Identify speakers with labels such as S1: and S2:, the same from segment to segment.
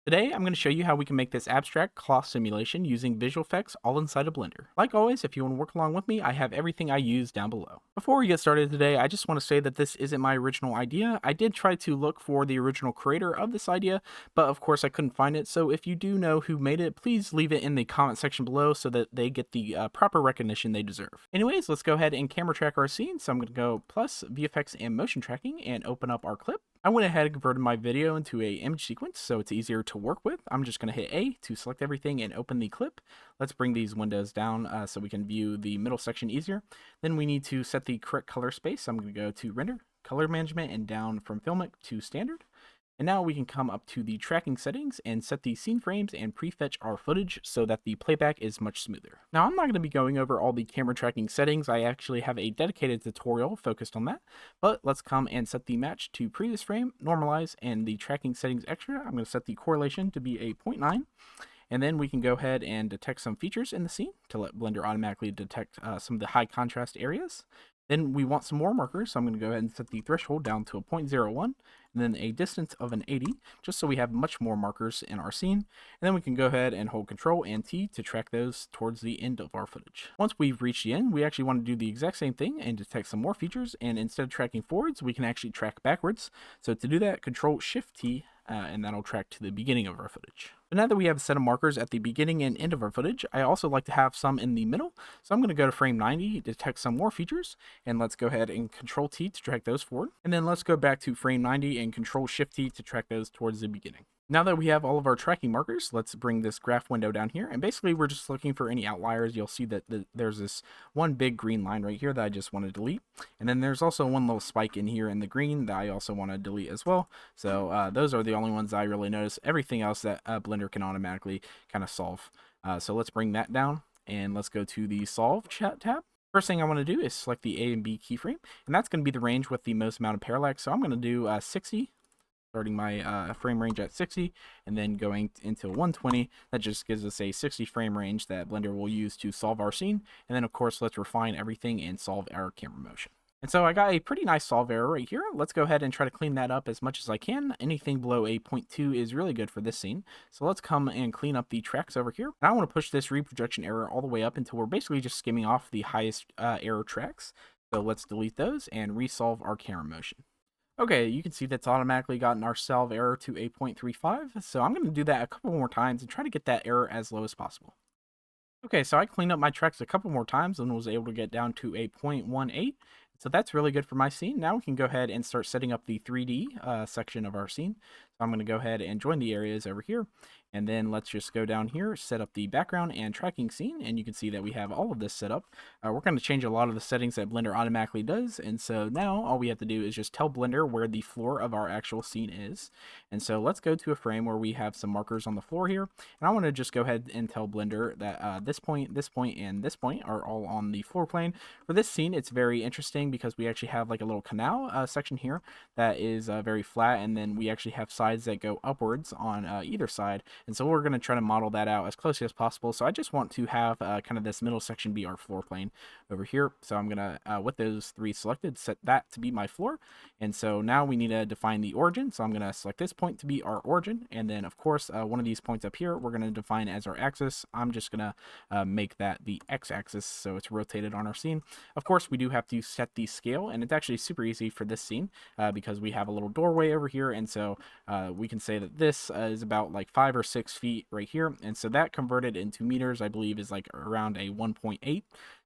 S1: Today, I'm going to show you how we can make this abstract cloth simulation using visual effects all inside of Blender. Like always, if you want to work along with me, I have everything I use down below. Before we get started today, I just want to say that this isn't my original idea. I did try to look for the original creator of this idea, but of course I couldn't find it. So if you do know who made it, please leave it in the comment section below so that they get the proper recognition they deserve. Anyways, let's go ahead and camera track our scene. So I'm going to go plus VFX and motion tracking and open up our clip. I went ahead and converted my video into a image sequence so it's easier to work with. I'm just going to hit A to select everything and open the clip. Let's bring these windows down so we can view the middle section easier. Then we need to set the correct color space. I'm going to go to render, color management, and down from filmic to standard. And now we can come up to the tracking settings and set the scene frames and prefetch our footage so that the playback is much smoother. Now I'm not going to be going over all the camera tracking settings. I actually have a dedicated tutorial focused on that. But let's come and set the match to previous frame, normalize, and the tracking settings extra. I'm going to set the correlation to be a 0.9. And then we can go ahead and detect some features in the scene to let Blender automatically detect some of the high contrast areas. Then we want some more markers, so I'm going to go ahead and set the threshold down to a 0.01, and then a distance of an 80, just so we have much more markers in our scene. And then we can go ahead and hold Control and T to track those towards the end of our footage. Once we've reached the end, we actually want to do the exact same thing and detect some more features, and instead of tracking forwards, we can actually track backwards. So to do that, Control Shift T, and that'll track to the beginning of our footage. But now that we have a set of markers at the beginning and end of our footage, I also like to have some in the middle. So I'm going to go to frame 90, detect some more features, and let's go ahead and Control T to track those forward. And then let's go back to frame 90 and Control Shift T to track those towards the beginning. Now that we have all of our tracking markers, let's bring this graph window down here. And basically, we're just looking for any outliers. You'll see that there's this one big green line right here that I just want to delete. And then there's also one little spike in here in the green that I also want to delete as well. So those are the only ones I really notice. Everything else that Blender can automatically kind of solve. So let's bring that down and let's go to the Solve chat tab. First thing I want to do is select the A and B keyframe, and that's going to be the range with the most amount of parallax. So I'm going to do 60, starting my frame range at 60, and then going into 120. That just gives us a 60 frame range that Blender will use to solve our scene. And then of course, let's refine everything and solve our camera motion. And so I got a pretty nice solve error right here. Let's go ahead and try to clean that up as much as I can. Anything below a 0.2 is really good for this scene. So let's come and clean up the tracks over here. And I want to push this reprojection error all the way up until we're basically just skimming off the highest error tracks. So let's delete those and resolve our camera motion. Okay, you can see that's automatically gotten our solve error to a 0.35. So I'm going to do that a couple more times and try to get that error as low as possible. Okay, so I cleaned up my tracks a couple more times and was able to get down to a 0.18. So that's really good for my scene. Now we can go ahead and start setting up the 3D section of our scene. So I'm going to go ahead and join the areas over here. And then let's just go down here, set up the background and tracking scene. And you can see that we have all of this set up. We're going to change a lot of the settings that Blender automatically does. And so now all we have to do is just tell Blender where the floor of our actual scene is. And so let's go to a frame where we have some markers on the floor here. And I want to just go ahead and tell Blender that this point, and this point are all on the floor plane. For this scene, it's very interesting because we actually have like a little canal section here that is very flat. And then we actually have sides that go upwards on either side. And so we're going to try to model that out as closely as possible. So I just want to have kind of this middle section be our floor plane over here. So I'm going to, with those three selected, set that to be my floor. And so now we need to define the origin. So I'm going to select this point to be our origin. And then of course, one of these points up here, we're going to define as our axis. I'm just going to make that the x-axis. So it's rotated on our scene. Of course, we do have to set the scale, and it's actually super easy for this scene because we have a little doorway over here. And so we can say that this is about like 5 or 6 feet right here. And so that converted into meters, I believe, is like around a 1.8.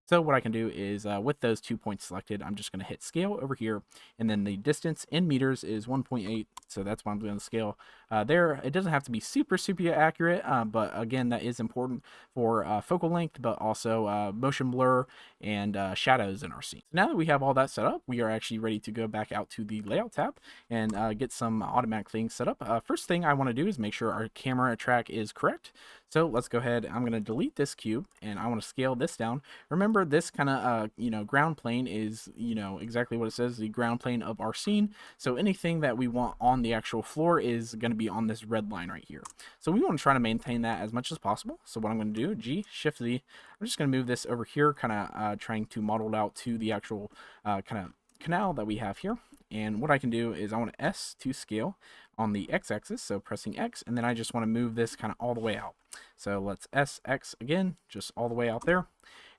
S1: So what I can do is with those 2 points selected, I'm just going to hit scale over here. And then the distance in meters is 1.8. So that's why I'm doing the scale there. It doesn't have to be super accurate, but again, that is important for focal length, but also motion blur and shadows in our scene. So now that we have all that set up, we are actually ready to go back out to the layout tab and get some automatic things set up. First thing I want to do is make sure our camera track is correct. So let's go ahead. I'm going to delete this cube and I want to scale this down. Remember, this kind of ground plane is exactly what it says, the ground plane of our scene. So anything that we want on the actual floor is going to be on this red line right here. So we want to try to maintain that as much as possible. So what I'm going to do, G, Shift Z, I'm just going to move this over here, kind of trying to model it out to the actual kind of canal that we have here. And what I can do is I want S to scale. on the x-axis, so pressing X, and then I just want to move this kind of all the way out. So let's SX again, just all the way out there.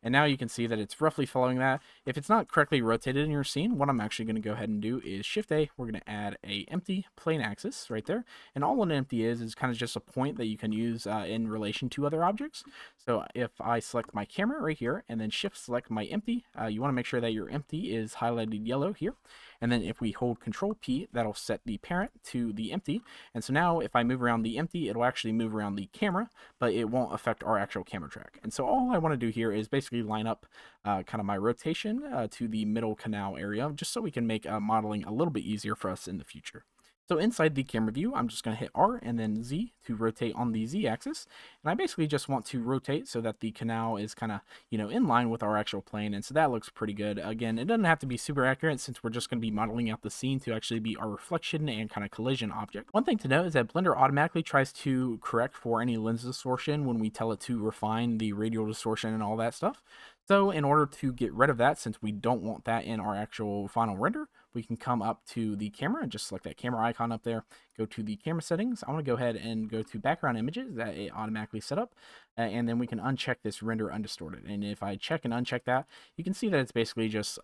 S1: And now you can see that it's roughly following that. If it's not correctly rotated in your scene, what I'm actually going to go ahead and do is Shift A. We're going to add a empty plane axis right there. And all an empty is kind of just a point that you can use in relation to other objects. So if I select my camera right here and then Shift select my empty, you want to make sure that your empty is highlighted yellow here. And then if we hold Control P, that'll set the parent to the empty. And so now if I move around the empty, it'll actually move around the camera, but it won't affect our actual camera track. And so all I want to do here is basically line up kind of my rotation to the middle canal area, just so we can make modeling a little bit easier for us in the future. So inside the camera view, I'm just going to hit R and then Z to rotate on the Z axis. And I basically just want to rotate so that the canal is kind of, in line with our actual plane. And so that looks pretty good. Again, it doesn't have to be super accurate since we're just going to be modeling out the scene to actually be our reflection and kind of collision object. One thing to note is that Blender automatically tries to correct for any lens distortion when we tell it to refine the radial distortion and all that stuff. So in order to get rid of that, since we don't want that in our actual final render, we can come up to the camera and just select that camera icon up there, go to the camera settings. I want to go ahead and go to background images that it automatically set up, and then we can uncheck this render undistorted. And if I check and uncheck that, you can see that it's basically just,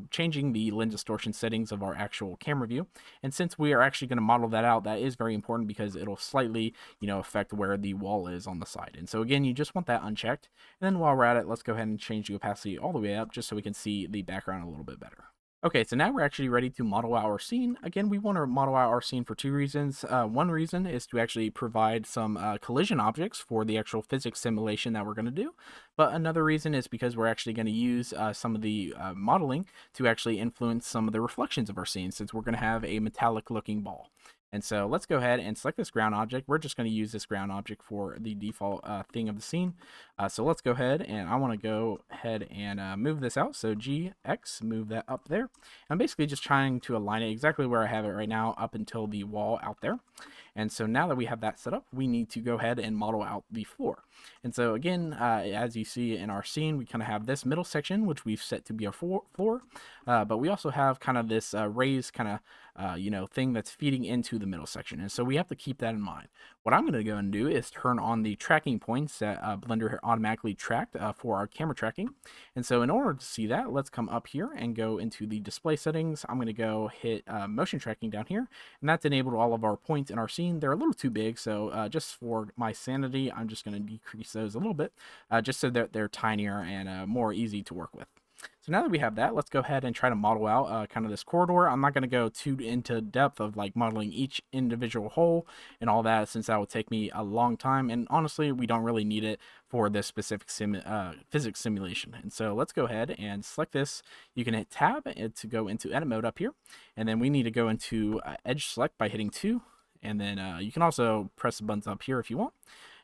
S1: changing the lens distortion settings of our actual camera view. And since we are actually going to model that out, that is very important because it'll slightly, affect where the wall is on the side. And so again, you just want that unchecked. And then while we're at it, let's go ahead and change the opacity all the way up just so we can see the background a little bit better. Okay, so now we're actually ready to model out our scene. Again, we want to model out our scene for two reasons. One reason is to actually provide some collision objects for the actual physics simulation that we're going to do. But another reason is because we're actually going to use some of the modeling to actually influence some of the reflections of our scene, since we're going to have a metallic looking ball. And so let's go ahead and select this ground object. We're just going to use this ground object for the default thing of the scene. So let's go ahead, and I want to go ahead and move this out. So GX, move that up there. I'm basically just trying to align it exactly where I have it right now up until the wall out there. And so now that we have that set up, we need to go ahead and model out the floor. And so again, as you see in our scene, we kind of have this middle section, which we've set to be our floor. But we also have kind of this raised kind of, thing that's feeding into the middle section. And so we have to keep that in mind. What I'm going to go and do is turn on the tracking points that Blender automatically tracked for our camera tracking. And so in order to see that, let's come up here and go into the display settings. I'm going to go hit motion tracking down here, and that's enabled all of our points in our scene. They're a little too big, so just for my sanity, I'm just going to decrease those a little bit, just so that they're tinier and more easy to work with. So now that we have that, let's go ahead and try to model out kind of this corridor. I'm not going to go too into depth of like modeling each individual hole and all that, since that would take me a long time. And honestly, we don't really need it for this specific physics simulation. And so let's go ahead and select this. You can hit Tab to go into edit mode up here. And then we need to go into edge select by hitting 2. And then you can also press the buttons up here if you want.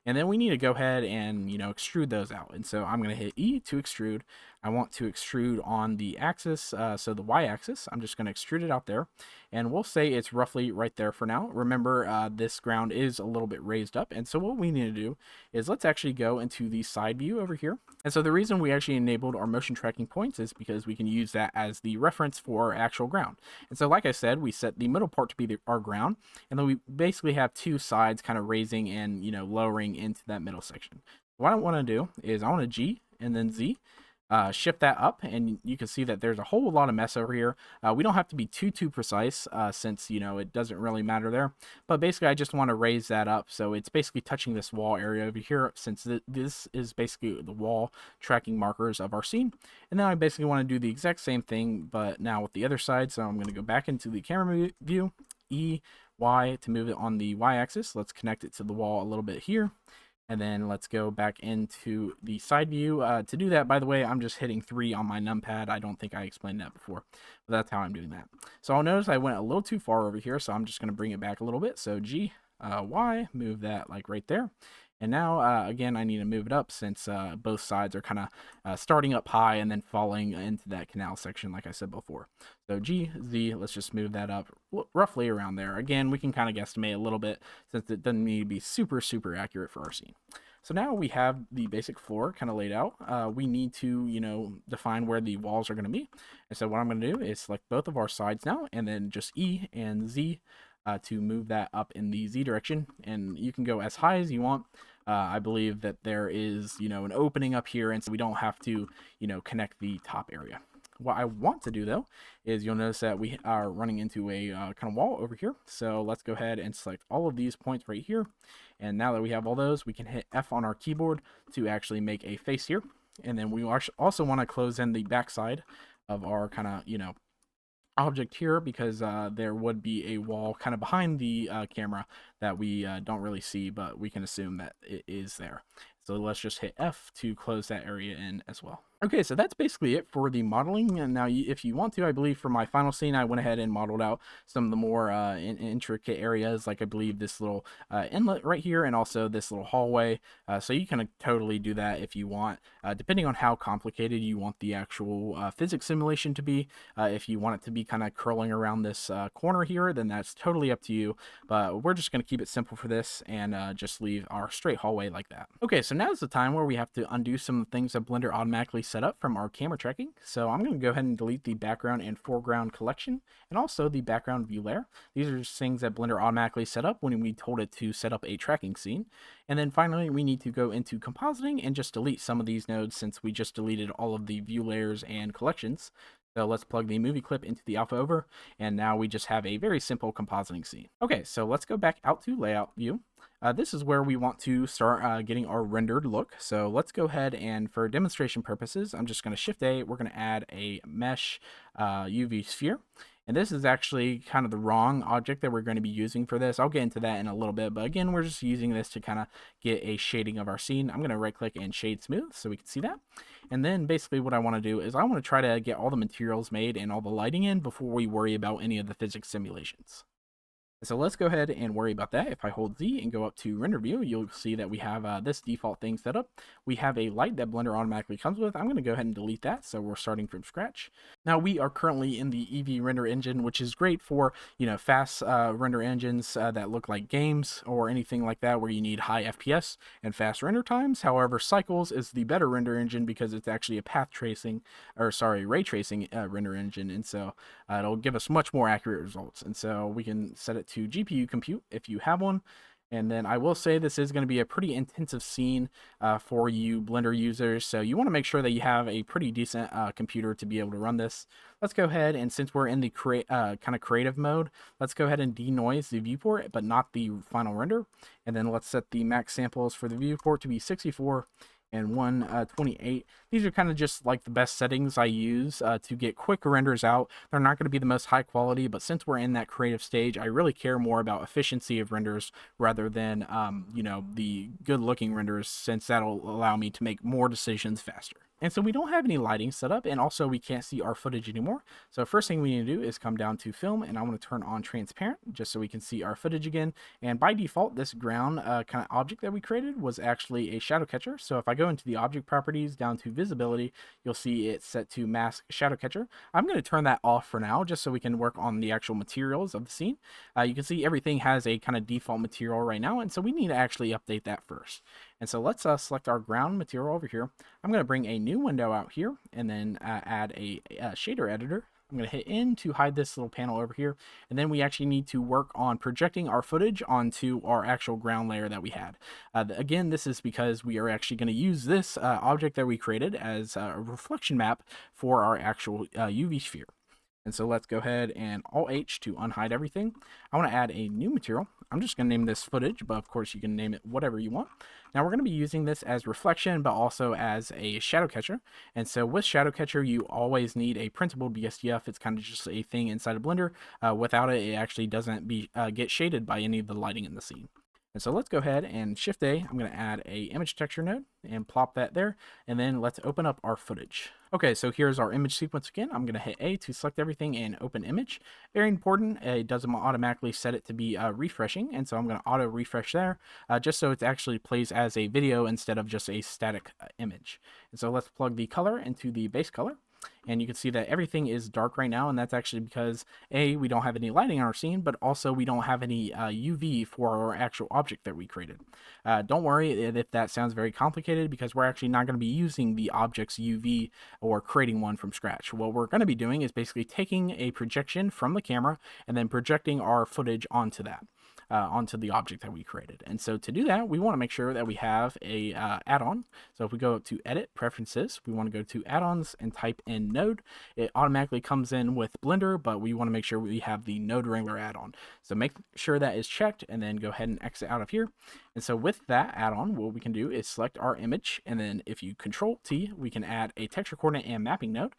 S1: And then we need to go ahead and, extrude those out. And so I'm going to hit E to extrude. I want to extrude on the axis, so the Y axis. I'm just going to extrude it out there. And we'll say it's roughly right there for now. Remember, this ground is a little bit raised up. And so what we need to do is let's actually go into the side view over here. And so the reason we actually enabled our motion tracking points is because we can use that as the reference for our actual ground. And so like I said, we set the middle part to be our ground. And then we basically have two sides kind of raising and, lowering into that middle section. What I want to do is I want to G and then Z. Shift that up, and you can see that there's a whole lot of mess over here. We don't have to be too precise since it doesn't really matter there, but basically I just want to raise that up so it's basically touching this wall area over here, since this is basically the wall tracking markers of our scene. And then I basically want to do the exact same thing but now with the other side. So I'm going to go back into the camera view, E, Y to move it on the Y axis. Let's connect it to the wall a little bit here. And then let's go back into the side view. To do that, by the way, I'm just hitting 3 on my numpad. I don't think I explained that before, but that's how I'm doing that. So I'll notice I went a little too far over here, so I'm just going to bring it back a little bit. So G, Y, move that like right there. And now, again, I need to move it up since both sides are kind of starting up high and then falling into that canal section, like I said before. So G, Z, let's just move that up roughly around there. Again, we can kind of guesstimate a little bit since it doesn't need to be super accurate for our scene. So now we have the basic floor kind of laid out. We need to, define where the walls are going to be. And so what I'm going to do is select both of our sides now, and then just E and Z. to move that up in the Z direction, and you can go as high as you want. I believe that there is, an opening up here, and so we don't have to, connect the top area. What I want to do though is you'll notice that we are running into a kind of wall over here. So let's go ahead and select all of these points right here. And now that we have all those, we can hit F on our keyboard to actually make a face here. And then we also want to close in the backside of our kind of, object here, because there would be a wall kind of behind the camera that we don't really see, but we can assume that it is there. So let's just hit F to close that area in as well. Okay, so that's basically it for the modeling. And now if you want to, I believe for my final scene, I went ahead and modeled out some of the more intricate areas, like I believe this little inlet right here, and also this little hallway. So you can totally do that if you want, depending on how complicated you want the actual physics simulation to be. If you want it to be kind of curling around this corner here, then that's totally up to you. But we're just going to keep it simple for this and just leave our straight hallway like that. Okay, so now's the time where we have to undo some of the things that Blender automatically set up from our camera tracking. So I'm going to go ahead and delete the background and foreground collection, and also the background view layer. These are just things that Blender automatically set up when we told it to set up a tracking scene. And then finally, we need to go into compositing and just delete some of these nodes, since we just deleted all of the view layers and collections. So let's plug the movie clip into the alpha over, and now we just have a very simple compositing scene. Okay, so let's go back out to layout view. This is where we want to start getting our rendered look. So let's go ahead, and for demonstration purposes, I'm just going to Shift A. We're going to add a mesh UV sphere. And this is actually kind of the wrong object that we're going to be using for this. I'll get into that in a little bit, but again, we're just using this to kind of get a shading of our scene. I'm going to right click and shade smooth so we can see that. And then basically what I want to do is I want to try to get all the materials made and all the lighting in before we worry about any of the physics simulations. So let's go ahead and worry about that. If I hold Z and go up to render view, you'll see that we have this default thing set up. We have a light that Blender automatically comes with. I'm going to go ahead and delete that, so we're starting from scratch. Now we are currently in the Eevee render engine, which is great for, fast render engines that look like games or anything like that where you need high FPS and fast render times. However, Cycles is the better render engine because it's actually a ray tracing render engine, and so it'll give us much more accurate results. And so we can set it to GPU compute if you have one. And then I will say this is going to be a pretty intensive scene for you Blender users, so you want to make sure that you have a pretty decent computer to be able to run this. Let's go ahead, and since we're in the kind of creative mode, let's go ahead and denoise the viewport, but not the final render. And then let's set the max samples for the viewport to be 64 and 128. These are kind of just like the best settings I use to get quick renders out. They're not going to be the most high quality, but since we're in that creative stage, I really care more about efficiency of renders rather than the good looking renders, since that'll allow me to make more decisions faster. And so we don't have any lighting set up, and also we can't see our footage anymore. So first thing we need to do is come down to film, and I want to turn on transparent just so we can see our footage again. And by default, this ground kind of object that we created was actually a shadow catcher. So if I go into the object properties down to visibility, you'll see it's set to mask shadow catcher. I'm going to turn that off for now just so we can work on the actual materials of the scene. You can see everything has a kind of default material right now, and so we need to actually update that first. And so let's select our ground material over here. I'm going to bring a new window out here, and then add a shader editor. I'm going to hit N to hide this little panel over here. And then we actually need to work on projecting our footage onto our actual ground layer that we had. Again, this is because we are actually going to use this object that we created as a reflection map for our actual UV sphere. And so let's go ahead and Alt-H to unhide everything. I want to add a new material. I'm just going to name this footage, but of course you can name it whatever you want. Now we're going to be using this as reflection, but also as a shadow catcher. And so with shadow catcher, you always need a printable BSDF. It's kind of just a thing inside of Blender. Without it, it actually doesn't get shaded by any of the lighting in the scene. And so let's go ahead and Shift A. I'm going to add a image texture node and plop that there. And then let's open up our footage. Okay, so here's our image sequence again. I'm going to hit A to select everything and open image. Very important, it doesn't automatically set it to be refreshing. And so I'm going to auto refresh there just so it actually plays as a video instead of just a static image. And so let's plug the color into the base color. And you can see that everything is dark right now, and that's actually because A, we don't have any lighting in our scene, but also we don't have any UV for our actual object that we created. Don't worry if that sounds very complicated, because we're actually not going to be using the object's UV or creating one from scratch. What we're going to be doing is basically taking a projection from the camera and then projecting our footage onto that. Onto the object that we created. And so to do that, we want to make sure that we have a add-on. So if we go to Edit, Preferences, we want to go to Add-ons and type in Node. It automatically comes in with Blender, but we want to make sure we have the Node Wrangler add-on. So make sure that is checked, and then go ahead and exit out of here. And so with that add-on, what we can do is select our image, and then if you Control T, we can add a texture coordinate and mapping node.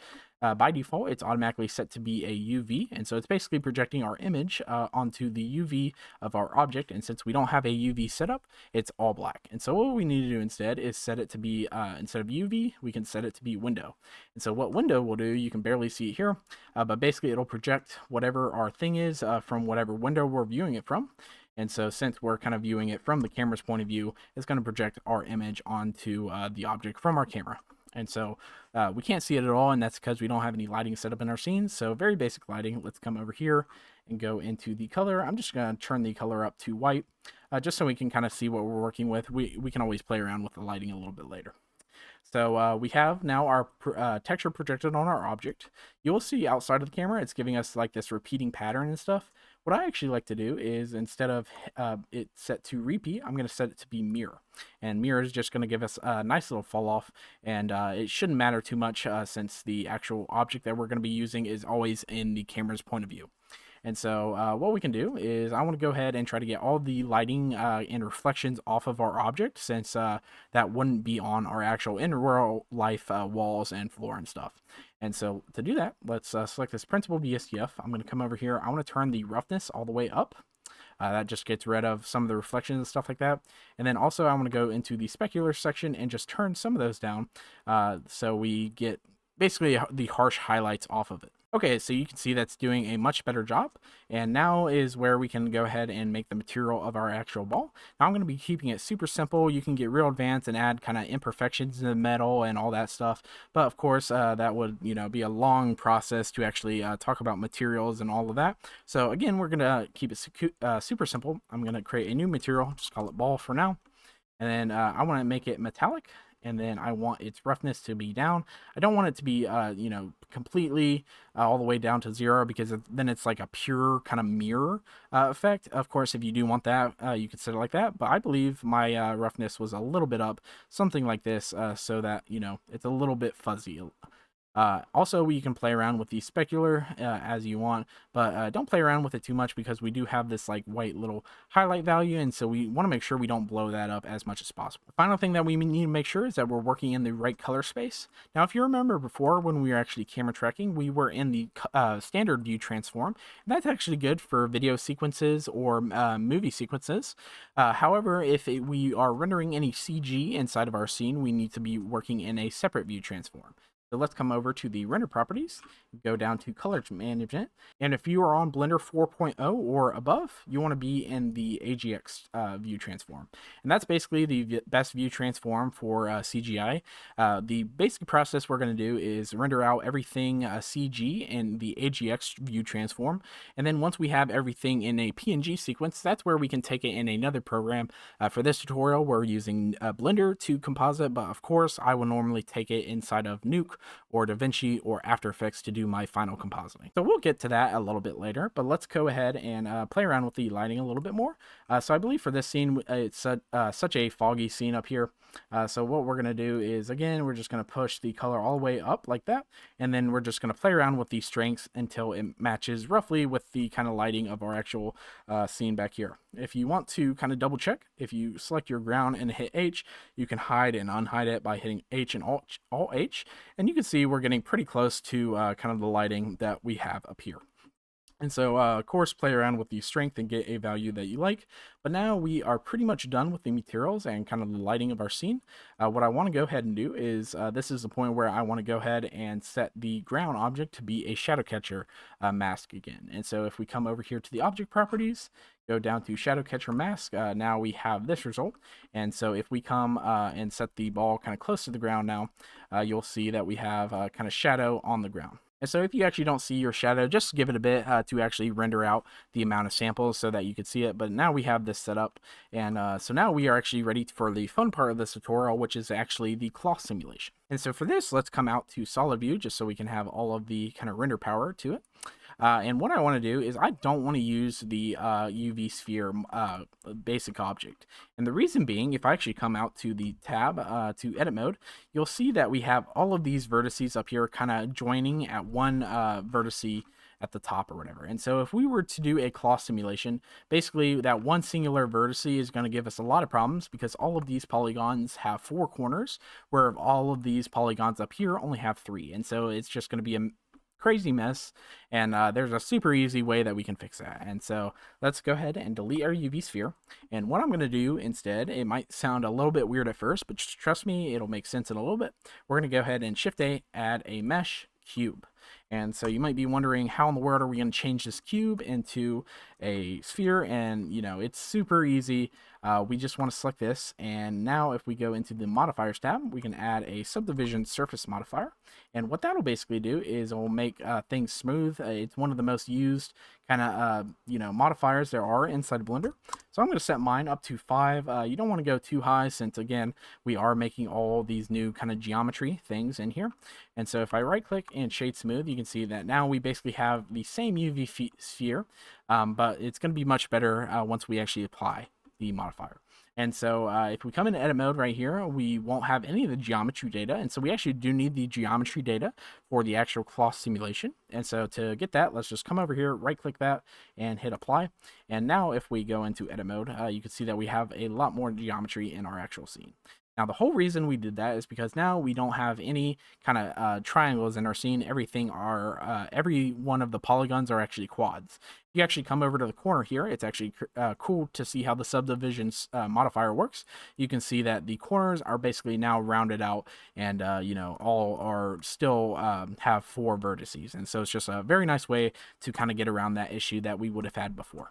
S1: By default, it's automatically set to be a UV, and so it's basically projecting our image onto the UV of our object. And since we don't have a UV setup, it's all black. And so what we need to do instead is set it to be, instead of UV, we can set it to be window. And so what window will do, you can barely see it here, but basically it'll project whatever our thing is from whatever window we're viewing it from. And so since we're kind of viewing it from the camera's point of view, it's going to project our image onto the object from our camera. And so we can't see it at all, and that's because we don't have any lighting set up in our scenes. So very basic lighting. Let's come over here and go into the color. I'm just going to turn the color up to white, just so we can kind of see what we're working with. We can always play around with the lighting a little bit later. So we have now our texture projected on our object. You will see outside of the camera, it's giving us like this repeating pattern and stuff. What I actually like to do is, instead of it set to repeat, I'm going to set it to be mirror. And mirror is just going to give us a nice little fall off, and it shouldn't matter too much since the actual object that we're going to be using is always in the camera's point of view. And so what we can do is, I want to go ahead and try to get all the lighting and reflections off of our object, since that wouldn't be on our actual in real life walls and floor and stuff. And so to do that, let's select this principal BSDF. I'm going to come over here. I want to turn the roughness all the way up. That just gets rid of some of the reflections and stuff like that. And then also I'm going to go into the specular section and just turn some of those down so we get basically the harsh highlights off of it. Okay, so you can see that's doing a much better job, and now is where we can go ahead and make the material of our actual ball. Now I'm going to be keeping it super simple. You can get real advanced and add kind of imperfections in the metal and all that stuff, but of course that would be a long process to actually talk about materials and all of that. So again, we're going to keep it super simple. I'm going to create a new material, just call it ball for now, and then I want to make it metallic. And then I want its roughness to be down. I don't want it to be, completely all the way down to 0, because then it's like a pure kind of mirror effect. Of course, if you do want that, you could set it like that. But I believe my roughness was a little bit up, something like this, so that, it's a little bit fuzzy. Also, you can play around with the specular as you want, but don't play around with it too much, because we do have this like white little highlight value, and so we want to make sure we don't blow that up as much as possible. The final thing that we need to make sure is that we're working in the right color space. Now, if you remember before, when we were actually camera tracking, we were in the standard view transform, and that's actually good for video sequences or movie sequences. However, if we are rendering any CG inside of our scene, we need to be working in a separate view transform. So let's come over to the render properties, go down to color management, and if you are on Blender 4.0 or above, you want to be in the AGX view transform. And that's basically the best view transform for CGI. The basic process we're going to do is render out everything CG in the AGX view transform, and then once we have everything in a PNG sequence, that's where we can take it in another program. For this tutorial, we're using Blender to composite, but of course, I will normally take it inside of Nuke or DaVinci or After Effects to do my final compositing. So we'll get to that a little bit later, but let's go ahead and play around with the lighting a little bit more. So I believe for this scene, it's such a foggy scene up here. So what we're going to do is, again, we're just going to push the color all the way up like that, and then we're just going to play around with the strengths until it matches roughly with the kind of lighting of our actual scene back here. If you want to kind of double check, if you select your ground and hit H, you can hide and unhide it by hitting H and Alt H, and you can see we're getting pretty close to kind of the lighting that we have up here. And so, of course, play around with the strength and get a value that you like. But now we are pretty much done with the materials and kind of the lighting of our scene. What I want to go ahead and do is this is the point where I want to go ahead and set the ground object to be a shadow catcher mask again. And so if we come over here to the object properties, go down to shadow catcher mask, now we have this result. And so if we come and set the ball kind of close to the ground now, you'll see that we have kind of shadow on the ground. And so if you actually don't see your shadow, just give it a bit to actually render out the amount of samples so that you could see it. But now we have this set up. And so now we are actually ready for the fun part of this tutorial, which is actually the cloth simulation. And so for this, let's come out to solid view just so we can have all of the kind of render power to it. And what I want to do is I don't want to use the UV sphere basic object. And the reason being, if I actually come out to the tab to edit mode, you'll see that we have all of these vertices up here kind of joining at one vertice at the top or whatever. And so if we were to do a cloth simulation, basically that one singular vertex is going to give us a lot of problems because all of these polygons have 4 corners, where all of these polygons up here only have 3. And so it's just going to be a crazy mess, and there's a super easy way that we can fix that. And so let's go ahead and delete our UV sphere. And what I'm going to do instead, it might sound a little bit weird at first, but just trust me, it'll make sense in a little bit. We're going to go ahead and Shift A, add a mesh cube. And so you might be wondering, how in the world are we going to change this cube into a sphere? And it's super easy. We just want to select this, and now if we go into the modifiers tab, we can add a subdivision surface modifier. And what that'll basically do is it'll make things smooth. It's one of the most used kind of modifiers there are inside Blender. So I'm going to set mine up to 5. You don't want to go too high, since again we are making all these new kind of geometry things in here. And so if I right click and shade smooth, you can see that now we basically have the same UV sphere, but it's going to be much better once we actually apply the modifier. And so if we come into edit mode right here, we won't have any of the geometry data. And so we actually do need the geometry data for the actual cloth simulation. And so to get that, let's just come over here, right click that and hit apply. And now if we go into edit mode, you can see that we have a lot more geometry in our actual scene. Now, the whole reason we did that is because now we don't have any kind of triangles in our scene. Every one of the polygons are actually quads. If you actually come over to the corner here, it's actually cool to see how the subdivisions modifier works. You can see that the corners are basically now rounded out, and all are still have 4 vertices. And so it's just a very nice way to kind of get around that issue that we would have had before.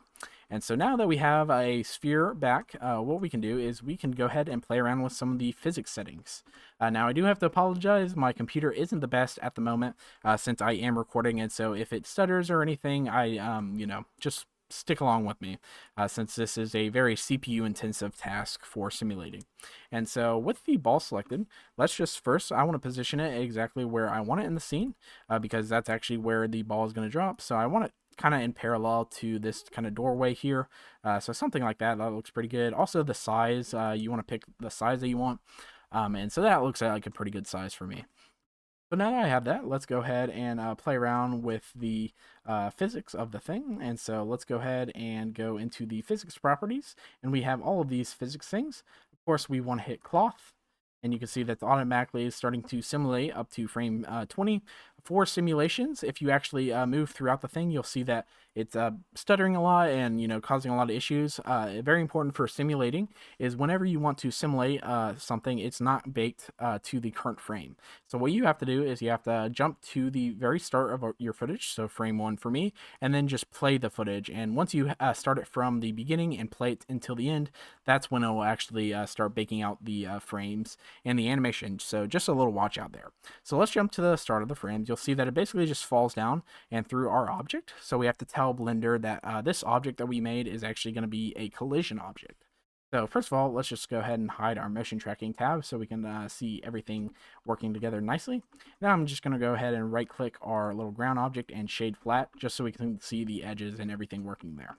S1: And so now that we have a sphere back, what we can do is we can go ahead and play around with some of the physics settings. Now, I do have to apologize. My computer isn't the best at the moment since I am recording, and so if it stutters or anything, just stick along with me since this is a very CPU intensive task for simulating. And so with the ball selected, let's just first, I want to position it exactly where I want it in the scene because that's actually where the ball is going to drop. So I want it kind of in parallel to this kind of doorway here. So something like that looks pretty good. Also the size, you want to pick the size that you want. And so that looks like a pretty good size for me. So now that I have that, let's go ahead and play around with the physics of the thing. And so let's go ahead and go into the physics properties, and we have all of these physics things. Of course, we want to hit cloth, and you can see that's automatically starting to simulate up to frame 20. For simulations, if you actually move throughout the thing, you'll see that it's stuttering a lot and causing a lot of issues. Very important for simulating is whenever you want to simulate something, it's not baked to the current frame. So what you have to do is you have to jump to the very start of your footage, so frame 1 for me, and then just play the footage. And once you start it from the beginning and play it until the end, that's when it will actually start baking out the frames and the animation. So just a little watch out there. So let's jump to the start of the frames. You'll see that it basically just falls down and through our object. So we have to tell Blender that this object that we made is actually going to be a collision object. So first of all, let's just go ahead and hide our motion tracking tab so we can see everything working together nicely. Now I'm just going to go ahead and right click our little ground object and shade flat just so we can see the edges and everything working there.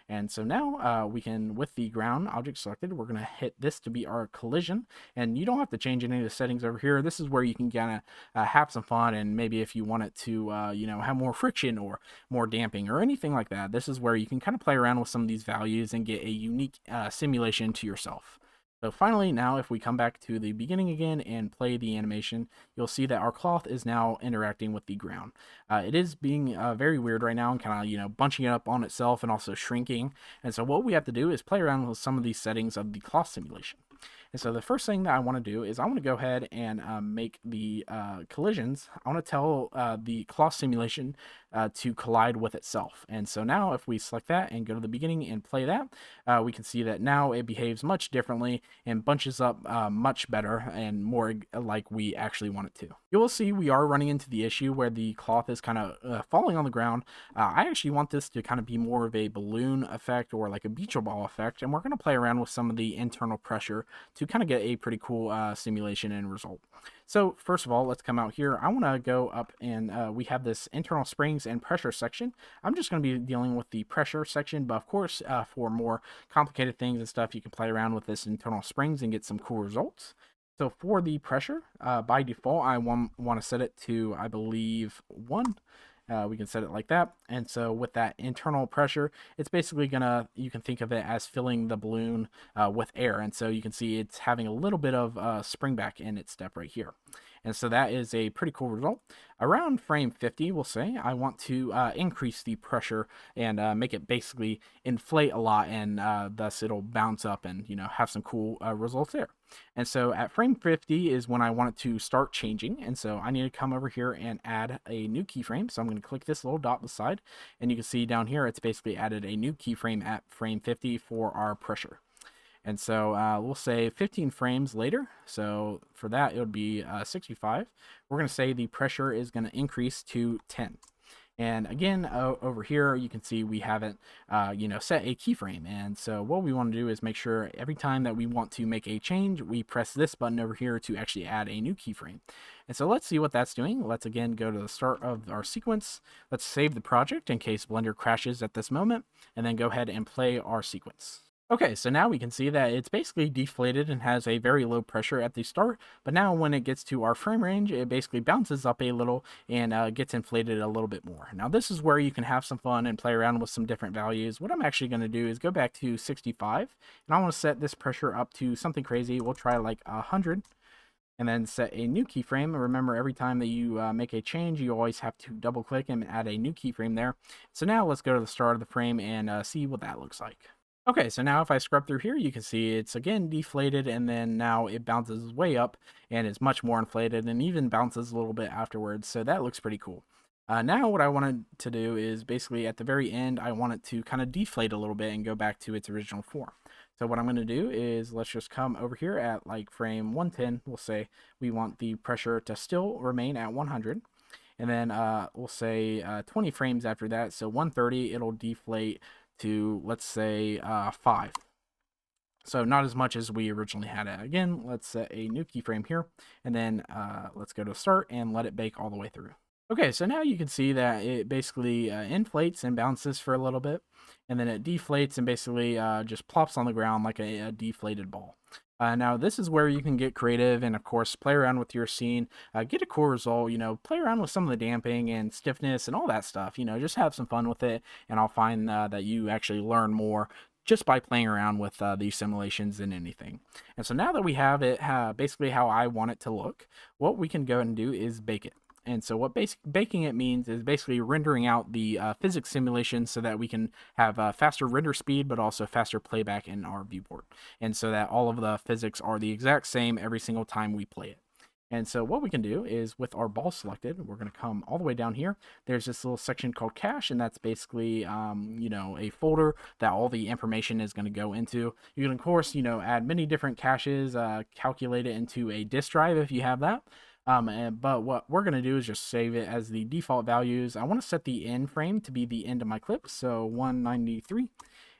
S1: And so now we can, with the ground object selected, we're going to hit this to be our collision. And you don't have to change any of the settings over here. This is where you can kind of have some fun, and maybe if you want it to, have more friction or more damping or anything like that, this is where you can kind of play around with some of these values and get a unique simulation to yourself. So finally, now if we come back to the beginning again and play the animation, you'll see that our cloth is now interacting with the ground. It is being very weird right now and kind of, bunching it up on itself and also shrinking. And so what we have to do is play around with some of these settings of the cloth simulation. And so the first thing that I want to do is I want to go ahead and make the collisions. I want to tell the cloth simulation to collide with itself. And so now if we select that and go to the beginning and play that, we can see that now it behaves much differently and bunches up much better and more like we actually want it to. You will see we are running into the issue where the cloth is kind of falling on the ground. I actually want this to kind of be more of a balloon effect or like a beach ball effect, and we're going to play around with some of the internal pressure to kind of get a pretty cool simulation and result. So first of all, let's come out here. I want to go up and we have this internal springs and pressure section. I'm just going to be dealing with the pressure section, but of course, for more complicated things and stuff, you can play around with this internal springs and get some cool results. So for the pressure, by default, I want to set it to, I believe, 1. We can set it like that. And so with that internal pressure, it's basically you can think of it as filling the balloon with air. And so you can see it's having a little bit of spring back in its step right here. And so that is a pretty cool result. Around frame 50, we'll say, I want to increase the pressure and make it basically inflate a lot, and thus it'll bounce up and, have some cool results there. And so at frame 50 is when I want it to start changing. And so I need to come over here and add a new keyframe. So I'm going to click this little dot beside, and you can see down here, it's basically added a new keyframe at frame 50 for our pressure. And so we'll say 15 frames later. So for that, it would be 65. We're going to say the pressure is going to increase to 10. And again, over here, you can see we haven't, set a keyframe. And so what we want to do is make sure every time that we want to make a change, we press this button over here to actually add a new keyframe. And so let's see what that's doing. Let's again go to the start of our sequence. Let's save the project in case Blender crashes at this moment, and then go ahead and play our sequence. Okay, so now we can see that it's basically deflated and has a very low pressure at the start, but now when it gets to our frame range, it basically bounces up a little and gets inflated a little bit more. Now this is where you can have some fun and play around with some different values. What I'm actually going to do is go back to 65, and I want to set this pressure up to something crazy. We'll try like 100. And then set a new keyframe. Remember, every time that you make a change, you always have to double click and add a new keyframe there. So now let's go to the start of the frame and see what that looks like. Okay, so now if I scrub through here, you can see it's again deflated, and then now it bounces way up and is much more inflated and even bounces a little bit afterwards. So that looks pretty cool. Now what I wanted to do is basically at the very end, I want it to kind of deflate a little bit and go back to its original form. So what I'm going to do is let's just come over here at like frame 110. We'll say we want the pressure to still remain at 100. And then we'll say 20 frames after that. So 130, it'll deflate to, let's say, 5. So not as much as we originally had it. Again, let's set a new keyframe here, and then let's go to start and let it bake all the way through. Okay, so now you can see that it basically inflates and bounces for a little bit, and then it deflates and basically just plops on the ground like a deflated ball. Now this is where you can get creative and of course play around with your scene, get a cool result, play around with some of the damping and stiffness and all that stuff, just have some fun with it, and I'll find that you actually learn more just by playing around with these simulations than anything. And so now that we have it basically how I want it to look, what we can go and do is bake it. And so what baking it means is basically rendering out the physics simulation so that we can have faster render speed, but also faster playback in our viewport. And so that all of the physics are the exact same every single time we play it. And so what we can do is with our ball selected, we're going to come all the way down here. There's this little section called cache, and that's basically, a folder that all the information is going to go into. You can, of course, add many different caches, calculate it into a disk drive if you have that. But what we're going to do is just save it as the default values. I want to set the end frame to be the end of my clip, so 193.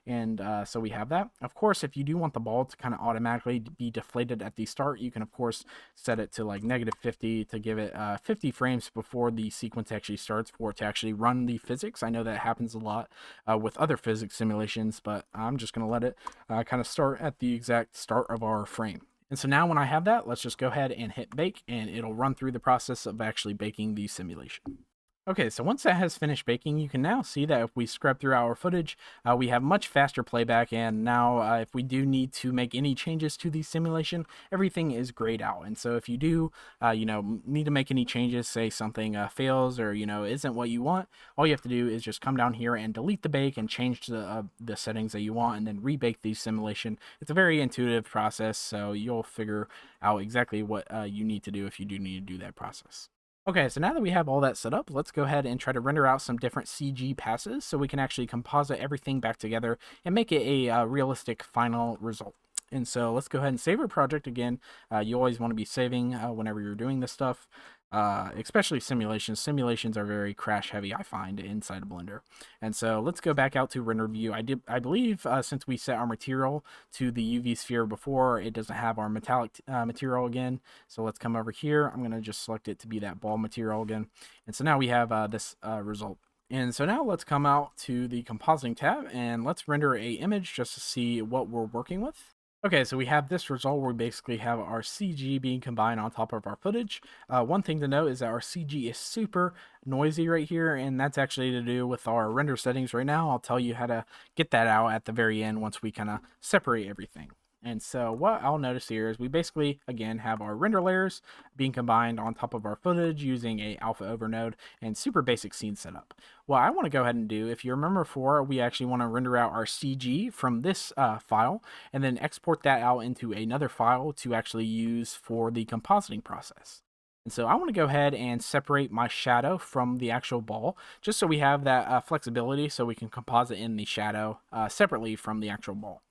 S1: And so we have that. Of course, if you do want the ball to kind of automatically be deflated at the start, you can, of course, set it to like -50 to give it 50 frames before the sequence actually starts for it to actually run the physics. I know that happens a lot with other physics simulations, but I'm just going to let it kind of start at the exact start of our frame. And so now when I have that, let's just go ahead and hit bake, and it'll run through the process of actually baking the simulation. Okay, so once that has finished baking, you can now see that if we scrub through our footage, we have much faster playback, and now if we do need to make any changes to the simulation, everything is grayed out. And so if you do, need to make any changes, say something fails or, isn't what you want, all you have to do is just come down here and delete the bake and change the settings that you want, and then rebake the simulation. It's a very intuitive process, so you'll figure out exactly what you need to do if you do need to do that process. Okay, so now that we have all that set up, let's go ahead and try to render out some different CG passes so we can actually composite everything back together and make it a realistic final result. And so let's go ahead and save our project again. You always want to be saving whenever you're doing this stuff, especially simulations. Simulations are very crash heavy, I find, inside of Blender. And so let's go back out to render view. I believe since we set our material to the UV sphere before, it doesn't have our metallic material again. So let's come over here. I'm going to just select it to be that ball material again. And so now we have this result. And so now let's come out to the compositing tab and let's render a image just to see what we're working with. Okay, so we have this result where we basically have our CG being combined on top of our footage. One thing to note is that our CG is super noisy right here, and that's actually to do with our render settings right now. I'll tell you how to get that out at the very end once we kind of separate everything. And so what I'll notice here is we basically, again, have our render layers being combined on top of our footage using a alpha over node and super basic scene setup. What I want to go ahead and do, if you remember before, we actually want to render out our CG from this file and then export that out into another file to actually use for the compositing process. And so I want to go ahead and separate my shadow from the actual ball, just so we have that flexibility so we can composite in the shadow separately from the actual ball.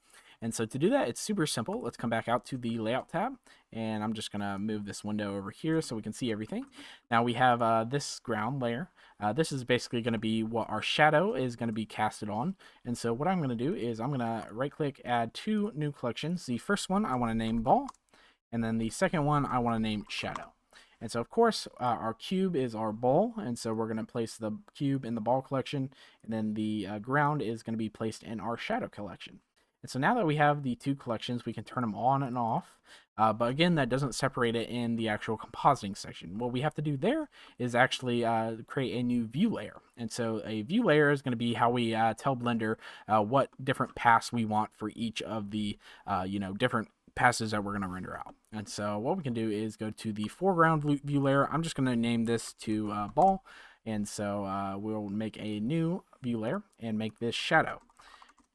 S1: And so to do that, it's super simple. Let's come back out to the layout tab, and I'm just gonna move this window over here so we can see everything. Now we have this ground layer. This is basically gonna be what our shadow is gonna be casted on. And so what I'm gonna do is I'm gonna right click, add two new collections. The first one I wanna name ball, and then the second one I wanna name shadow. And so, of course, our cube is our ball, and so we're going to place the cube in the ball collection, and then the ground is going to be placed in our shadow collection. And so now that we have the two collections, we can turn them on and off. But again, that doesn't separate it in the actual compositing section. What we have to do there is actually create a new view layer. And so a view layer is going to be how we tell Blender what different paths we want for each of the different passes that we're going to render out. And so what we can do is go to the foreground view layer. I'm just going to name this to ball. And so we'll make a new view layer and make this shadow.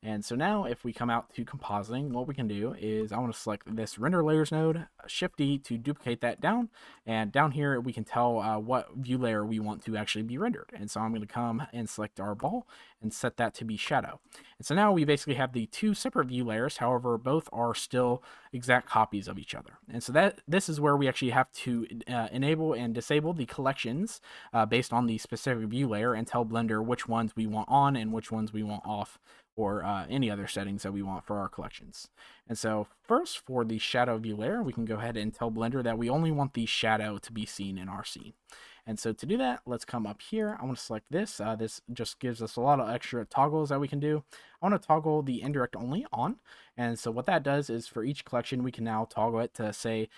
S1: And so now if we come out to compositing, what we can do is I want to select this render layers node, Shift D to duplicate that down. And down here, we can tell what view layer we want to actually be rendered. And so I'm going to come and select our ball and set that to be shadow. And so now we basically have the two separate view layers. However, both are still exact copies of each other. And so this is where we actually have to enable and disable the collections based on the specific view layer and tell Blender which ones we want on and which ones we want off, or any other settings that we want for our collections. And so first, for the shadow view layer, we can go ahead and tell Blender that we only want the shadow to be seen in our scene. And so to do that, let's come up here. I want to select this. This just gives us a lot of extra toggles that we can do. I want to toggle the indirect only on. And so what that does is for each collection, we can now toggle it to say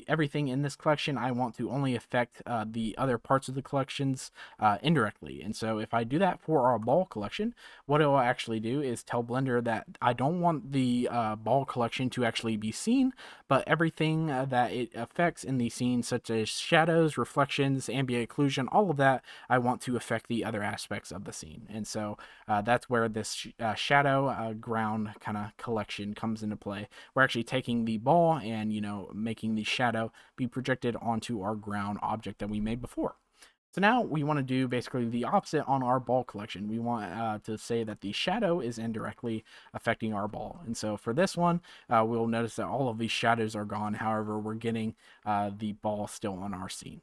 S1: everything in this collection, I want to only affect the other parts of the collections indirectly. And so if I do that for our ball collection, what it will actually do is tell Blender that I don't want the ball collection to actually be seen, but everything that it affects in the scene, such as shadows, reflections, ambient occlusion, all of that, I want to affect the other aspects of the scene. And so that's where this shadow ground kind of collection comes into play. We're actually taking the ball and, making the shadow be projected onto our ground object that we made before. So now we want to do basically the opposite on our ball collection. We want to say that the shadow is indirectly affecting our ball. And so for this one, we'll notice that all of these shadows are gone. However, we're getting the ball still on our scene.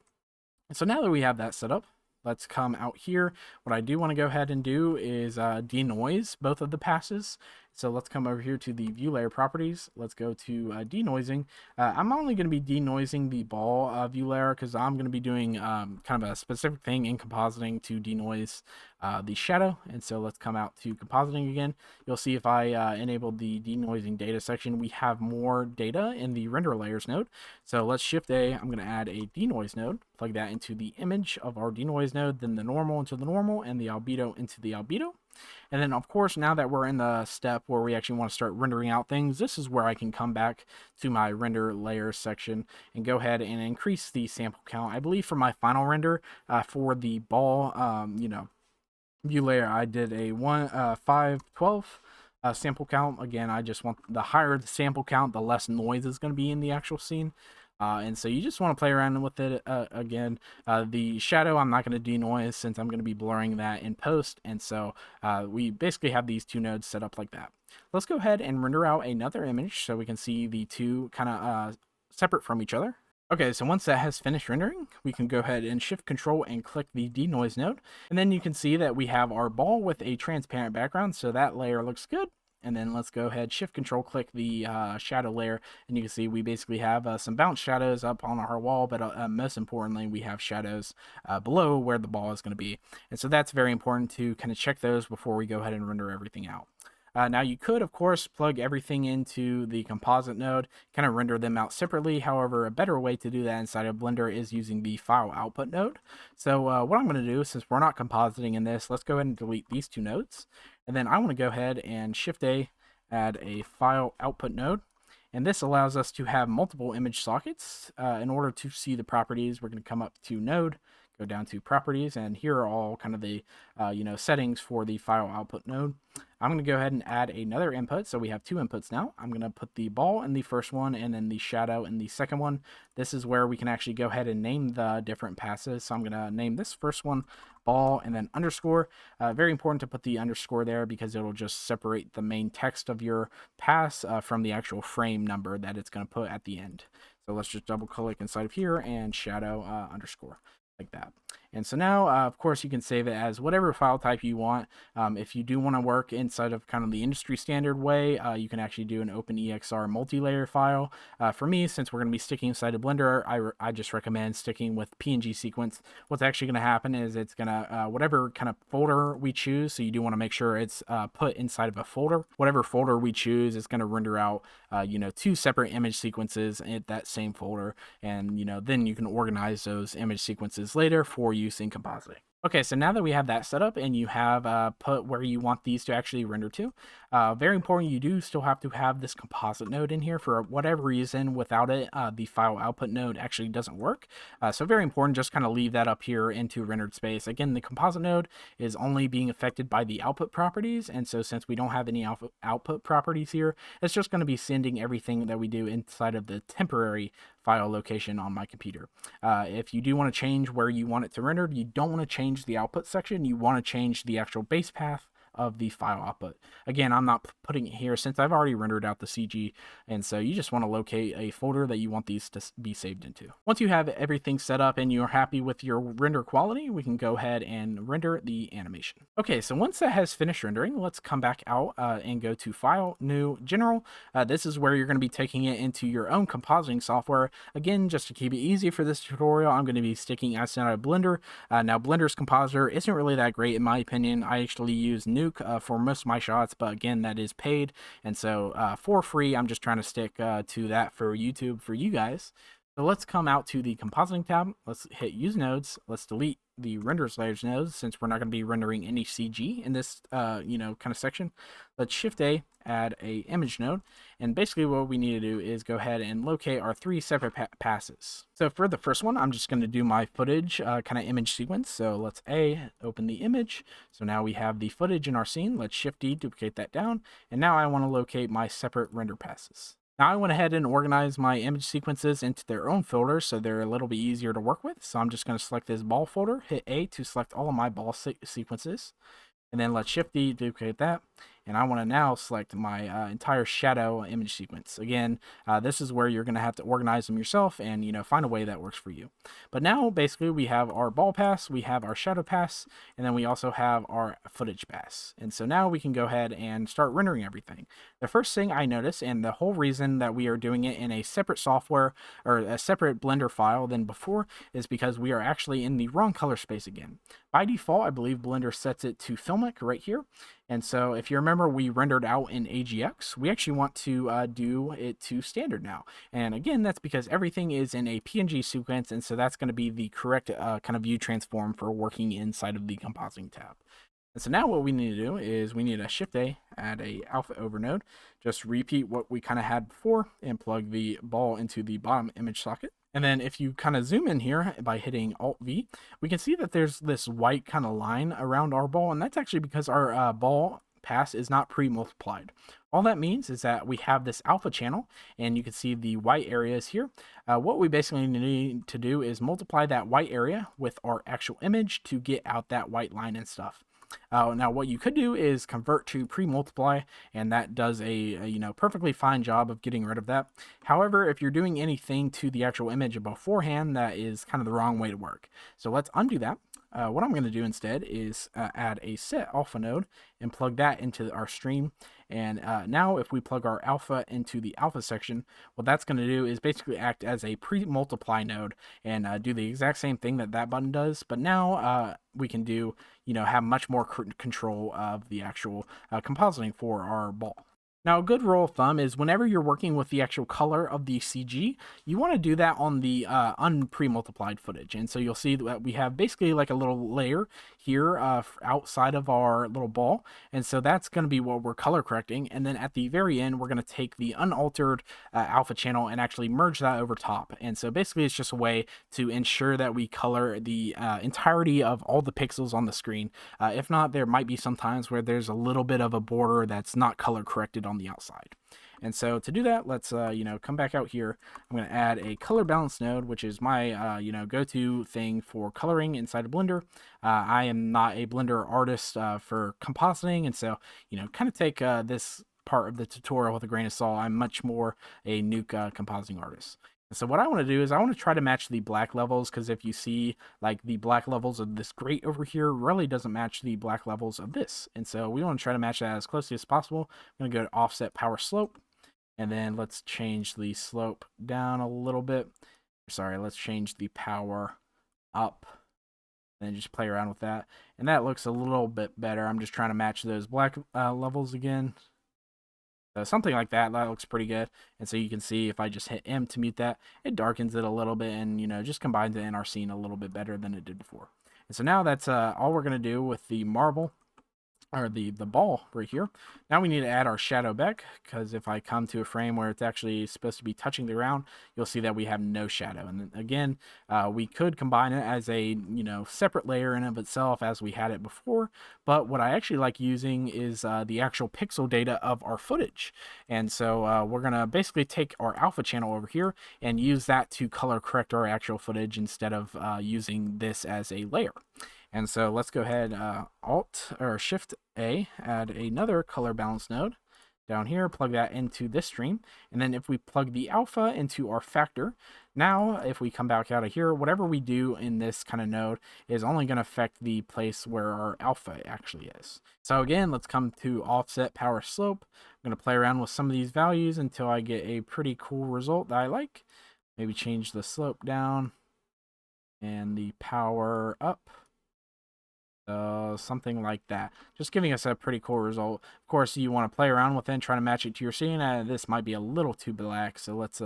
S1: And so now that we have that set up, let's come out here. What I do want to go ahead and do is denoise both of the passes. So let's come over here to the view layer properties. Let's go to denoising. I'm only going to be denoising the ball view layer because I'm going to be doing kind of a specific thing in compositing to denoise the shadow. And so let's come out to compositing again. You'll see if I enable the denoising data section, we have more data in the render layers node. So let's shift A. I'm going to add a denoise node, plug that into the image of our denoise node, then the normal into the normal, and the albedo into the albedo. And then, of course, now that we're in the step where we actually want to start rendering out things, this is where I can come back to my render layers section and go ahead and increase the sample count. I believe for my final render for the ball, view layer, I did a 512 sample count. Again, I just want the higher the sample count, the less noise is going to be in the actual scene. And so you just want to play around with it again. The shadow, I'm not going to denoise since I'm going to be blurring that in post. And so we basically have these two nodes set up like that. Let's go ahead and render out another image so we can see the two kind of separate from each other. Okay, so once that has finished rendering, we can go ahead and shift control and click the denoise node. And then you can see that we have our ball with a transparent background. So that layer looks good. And then let's go ahead, shift control, click the shadow layer, and you can see we basically have some bounce shadows up on our wall, but most importantly, we have shadows below where the ball is going to be. And so that's very important to kind of check those before we go ahead and render everything out. Now you could, of course, plug everything into the composite node, kind of render them out separately. However, a better way to do that inside of Blender is using the file output node. So what I'm going to do, since we're not compositing in this, let's go ahead and delete these two nodes. And then I want to go ahead and Shift A, add a file output node. And this allows us to have multiple image sockets. In order to see the properties, we're going to come up to node, go down to properties, and here are all kind of the settings for the file output node. I'm going to go ahead and add another input. So we have two inputs now. I'm going to put the ball in the first one and then the shadow in the second one. This is where we can actually go ahead and name the different passes. So I'm going to name this first one ball and then underscore. Very important to put the underscore there because it'll just separate the main text of your pass from the actual frame number that it's going to put at the end. So let's just double click inside of here and shadow underscore like that. And so now, of course, you can save it as whatever file type you want. If you do want to work inside of kind of the industry standard way, you can actually do an OpenEXR multi-layer file. For me, since we're going to be sticking inside of Blender, I just recommend sticking with PNG sequence. What's actually going to happen is it's going to, whatever kind of folder we choose, so you do want to make sure it's put inside of a folder. Whatever folder we choose is going to render out, two separate image sequences in that same folder. And, then you can organize those image sequences later for use in compositing. Okay, so now that we have that set up and you have put where you want these to actually render to, very important, you do still have to have this composite node in here. For whatever reason, without it, the file output node actually doesn't work. So very important, just kind of leave that up here into rendered space. Again, the composite node is only being affected by the output properties. And so since we don't have any output properties here, it's just going to be sending everything that we do inside of the temporary file location on my computer. If you do want to change where you want it to render, you don't want to change the output section. You want to change the actual base path of the file output. Again, I'm not putting it here since I've already rendered out the CG, and so you just want to locate a folder that you want these to be saved into. Once you have everything set up and you're happy with your render quality, we can go ahead and render the animation. Okay, so once that has finished rendering, let's come back out and go to File, New, General. This is where you're going to be taking it into your own compositing software. Again, just to keep it easy for this tutorial, I'm going to be sticking outside of Blender. Now, Blender's compositor isn't really that great in my opinion. I actually use Nuke for most of my shots, but again, that is paid, and so for free, I'm just trying to stick to that for YouTube for you guys. So let's come out to the compositing tab. Let's hit use nodes. Let's delete the renders layers nodes since we're not going to be rendering any CG in this kind of section. Let's Shift A, add a image node, and basically what we need to do is go ahead and locate our three separate passes. So for the first one, I'm just going to do my footage kind of image sequence. So let's open the image. So now we have the footage in our scene. Let's Shift D, duplicate that down, and now I want to locate my separate render passes. Now I went ahead and organized my image sequences into their own folders so they're a little bit easier to work with. So I'm just going to select this ball folder, hit A to select all of my ball sequences, and then let's Shift D, duplicate that. and I want to now select my entire shadow image sequence. Again, this is where you're going to have to organize them yourself and, find a way that works for you. But now basically we have our ball pass, we have our shadow pass, and then we also have our footage pass. And so now we can go ahead and start rendering everything. The first thing I notice, and the whole reason that we are doing it in a separate software or a separate Blender file than before, is because we are actually in the wrong color space again. By default, I believe Blender sets it to filmic right here. And so if you remember, we rendered out in AGX. We actually want to do it to standard now. And again, that's because everything is in a PNG sequence, and so that's going to be the correct kind of view transform for working inside of the compositing tab. And so now what we need to do is we need a Shift A, add a alpha over node, just repeat what we kind of had before, and plug the ball into the bottom image socket. And then if you kind of zoom in here by hitting Alt V, we can see that there's this white kind of line around our ball, and that's actually because our ball pass is not pre-multiplied. All that means is that we have this alpha channel, and you can see the white areas here. What we basically need to do is multiply that white area with our actual image to get out that white line and stuff. Now what you could do is convert to pre-multiply, and that does a perfectly fine job of getting rid of that. However, if you're doing anything to the actual image beforehand, that is kind of the wrong way to work. So let's undo that. What I'm going to do instead is add a set alpha node and plug that into our stream. And now if we plug our alpha into the alpha section, what that's going to do is basically act as a pre-multiply node and do the exact same thing that that button does. But now we can do, have much more control of the actual compositing for our ball. Now, a good rule of thumb is whenever you're working with the actual color of the CG, you want to do that on the unpre-multiplied footage. And so you'll see that we have basically like a little layer here outside of our little ball. And so that's going to be what we're color correcting. And then at the very end, we're going to take the unaltered alpha channel and actually merge that over top. And so basically it's just a way to ensure that we color the entirety of all the pixels on the screen. If not, there might be some times where there's a little bit of a border that's not color corrected on the outside. And so to do that, let's come back out here. I'm going to add a color balance node, which is my go-to thing for coloring inside of Blender. I am not a Blender artist for compositing, and so kind of take this part of the tutorial with a grain of salt. I'm much more a nuke compositing artist. So what I want to do is I want to try to match the black levels, because if you see like the black levels of this grate over here really doesn't match the black levels of this. And so we want to try to match that as closely as possible. I'm going to go to offset power slope, and then let's change the slope down a little bit. Sorry, let's change the power up and just play around with that. And that looks a little bit better. I'm just trying to match those black levels again. So something like that, that looks pretty good. And so you can see if I just hit M to mute that, it darkens it a little bit and, just combines it in our scene a little bit better than it did before. And so now that's all we're going to do with the marble, or the ball right here. Now we need to add our shadow back, because if I come to a frame where it's actually supposed to be touching the ground, you'll see that we have no shadow. And again, we could combine it as a separate layer in of itself as we had it before, but what I actually like using is the actual pixel data of our footage. And so we're gonna basically take our alpha channel over here and use that to color correct our actual footage instead of using this as a layer. And so let's go ahead, Alt or Shift A, add another color balance node down here, plug that into this stream. And then if we plug the alpha into our factor, now if we come back out of here, whatever we do in this kind of node is only going to affect the place where our alpha actually is. So again, let's come to offset power slope. I'm going to play around with some of these values until I get a pretty cool result that I like. Maybe change the slope down and the power up. Something like that, just giving us a pretty cool result. Of course, you want to play around with it and try to match it to your scene. This might be a little too black, so let's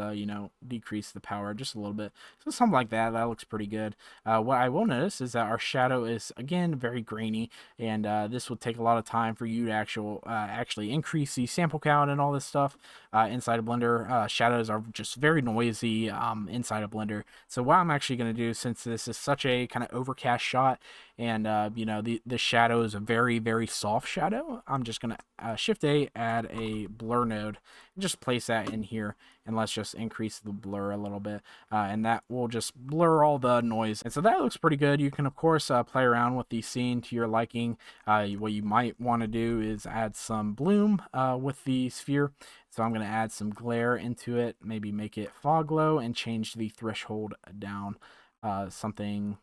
S1: decrease the power just a little bit. So something like that, that looks pretty good. What I will notice is that our shadow is again very grainy, and this will take a lot of time for you to actually increase the sample count and all this stuff inside of Blender. Shadows are just very noisy inside of Blender. So what I'm actually going to do, since this is such a kind of overcast shot, and you know, the shadow is a very, very soft shadow. I'm just gonna Shift A, add a blur node, and just place that in here, and let's just increase the blur a little bit, and that will just blur all the noise. And so that looks pretty good. You can of course play around with the scene to your liking. What you might want to do is add some bloom with the sphere. So I'm going to add some glare into it, maybe make it fog glow, and change the threshold down something.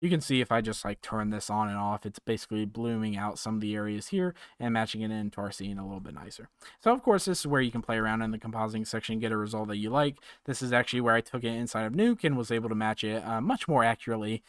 S1: You can see if I just like turn this on and off, it's basically blooming out some of the areas here and matching it into our scene a little bit nicer. So of course, this is where you can play around in the compositing section, get a result that you like. This is actually where I took it inside of Nuke and was able to match it much more accurately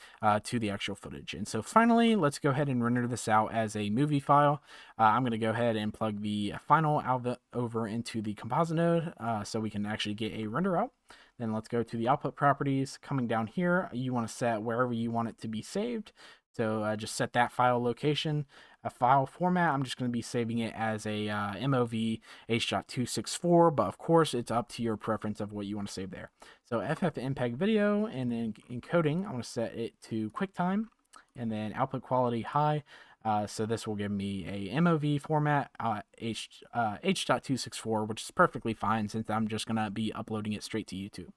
S1: to the actual footage. And so finally, let's go ahead and render this out as a movie file. I'm going to go ahead and plug the final output over into the composite node so we can actually get a render out. Then let's go to the output properties. Coming down here, you want to set wherever you want it to be saved. So just set that file location. A file format, I'm just going to be saving it as a MOV H.264, but of course it's up to your preference of what you want to save there. So FFmpeg video, and in encoding, I'm going to set it to QuickTime, and then output quality high. So this will give me a MOV format, H.264, which is perfectly fine since I'm just going to be uploading it straight to YouTube.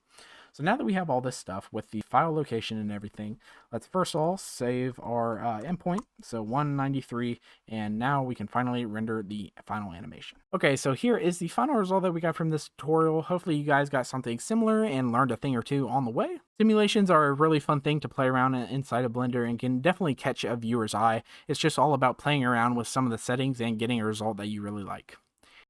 S1: So now that we have all this stuff with the file location and everything, let's first of all save our endpoint, so 193, and now we can finally render the final animation. Okay, so here is the final result that we got from this tutorial. Hopefully you guys got something similar and learned a thing or two on the way. Simulations are a really fun thing to play around inside of Blender and can definitely catch a viewer's eye. It's just all about playing around with some of the settings and getting a result that you really like.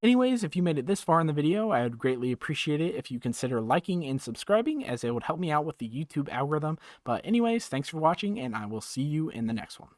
S1: Anyways, if you made it this far in the video, I would greatly appreciate it if you consider liking and subscribing, as it would help me out with the YouTube algorithm. But anyways, thanks for watching, and I will see you in the next one.